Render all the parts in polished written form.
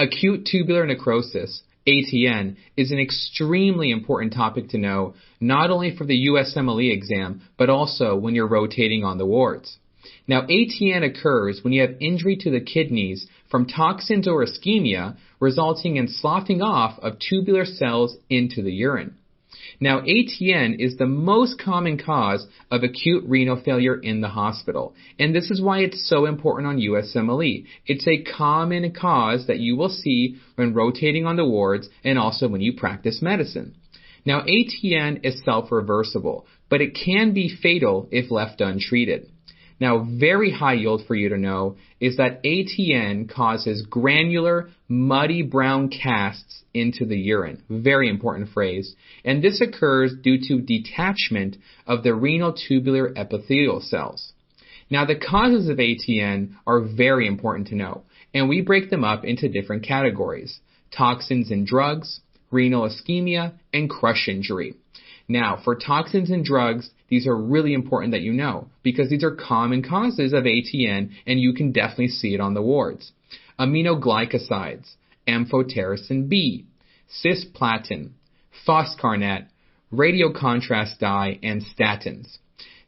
Acute tubular necrosis, ATN, is an extremely important topic to know, not only for the USMLE exam, but also when you're rotating on the wards. Now, ATN occurs when you have injury to the kidneys from toxins or ischemia, resulting in sloughing off of tubular cells into the urine. Now, ATN is the most common cause of acute renal failure in the hospital, and this is why it's so important on USMLE. It's a common cause that you will see when rotating on the wards and also when you practice medicine. Now, ATN is self-reversible, but it can be fatal if left untreated. Now, very high yield for you to know is that ATN causes granular, muddy brown casts into the urine. Very important phrase. And this occurs due to detachment of the renal tubular epithelial cells. Now, the causes of ATN are very important to know, and we break them up into different categories: toxins and drugs, renal ischemia, and crush injury. Now, for toxins and drugs, these are really important that you know, because these are common causes of ATN, and you can definitely see it on the wards. Aminoglycosides, amphotericin B, cisplatin, foscarnet, radiocontrast dye, and statins.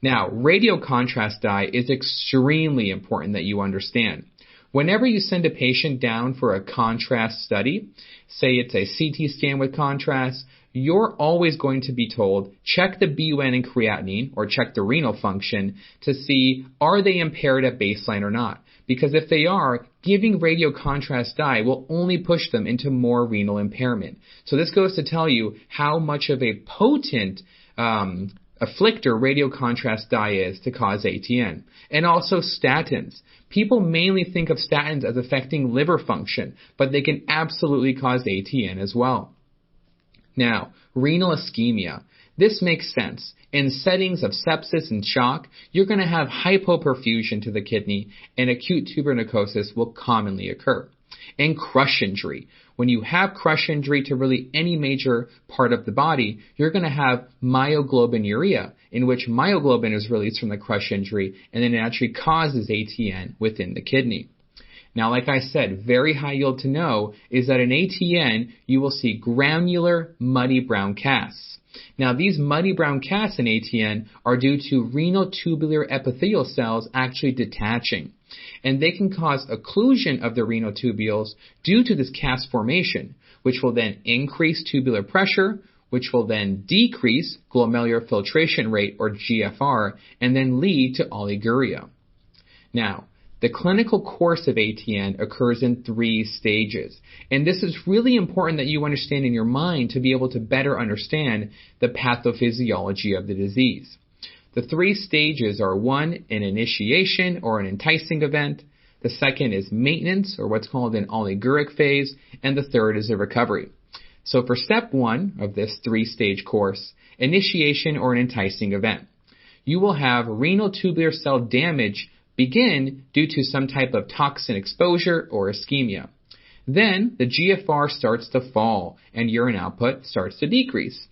Now, radiocontrast dye is extremely important that you understand. Whenever you send a patient down for a contrast study, say it's a CT scan with contrast, you're always going to be told, check the BUN and creatinine, or check the renal function, to see are they impaired at baseline or not. Because if they are, giving radiocontrast dye will only push them into more renal impairment. So this goes to tell you how much of a potent afflictor radiocontrast dye is to cause ATN. And also statins. People mainly think of statins as affecting liver function, but they can absolutely cause ATN as well. Now, renal ischemia. This makes sense. In settings of sepsis and shock, you're going to have hypoperfusion to the kidney, and acute tubular necrosis will commonly occur. And crush injury. When you have crush injury to really any major part of the body, you're going to have myoglobinuria, in which myoglobin is released from the crush injury, and then it actually causes ATN within the kidney. Now, like I said, very high yield to know is that in ATN, you will see granular, muddy brown casts. Now, these muddy brown casts in ATN are due to renal tubular epithelial cells actually detaching. And they can cause occlusion of the renal tubules due to this cast formation, which will then increase tubular pressure, which will then decrease glomerular filtration rate, or GFR, and then lead to oliguria. Now, the clinical course of ATN occurs in 3 stages, and this is really important that you understand in your mind to be able to better understand the pathophysiology of the disease. The 3 stages are: 1, an initiation or an enticing event; the second is maintenance, or what's called an oliguric phase; and the third is a recovery. So for step 1 of this 3-stage course, initiation or an enticing event, you will have renal tubular cell damage begin due to some type of toxin exposure or ischemia. Then the GFR starts to fall and urine output starts to decrease.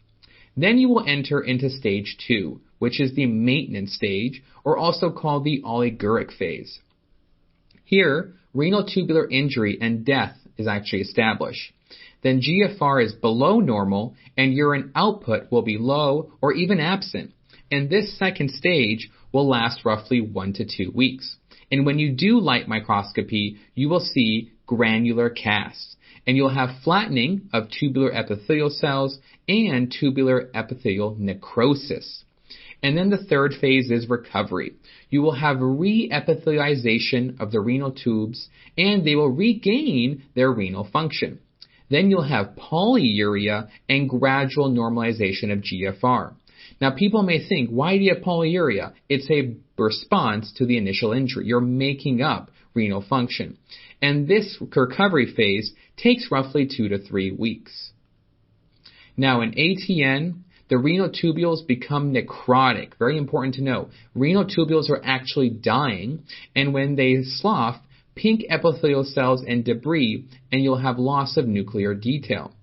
Then you will enter into stage 2, which is the maintenance stage, or also called the oliguric phase. Here, renal tubular injury and death is actually established. Then GFR is below normal and urine output will be low or even absent. And this second stage will last roughly 1 to 2 weeks. And when you do light microscopy, you will see granular casts. And you'll have flattening of tubular epithelial cells and tubular epithelial necrosis. And then the third phase is recovery. You will have re-epithelialization of the renal tubes, and they will regain their renal function. Then you'll have polyuria and gradual normalization of GFR. Now, people may think, why do you have polyuria? It's a response to the initial injury. You're making up renal function. And this recovery phase takes roughly 2 to 3 weeks. Now, in ATN, the renal tubules become necrotic. Very important to know. Renal tubules are actually dying, and when they slough, pink epithelial cells and debris, and you'll have loss of nuclear detail.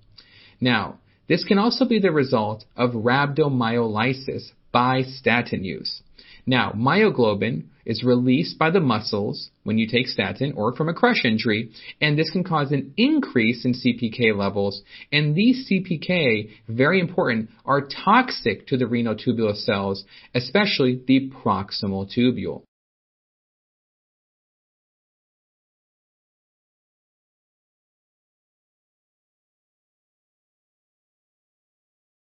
Now, this can also be the result of rhabdomyolysis by statin use. Now, myoglobin is released by the muscles when you take statin or from a crush injury, and this can cause an increase in CPK levels. And these CPK, very important, are toxic to the renal tubular cells, especially the proximal tubule.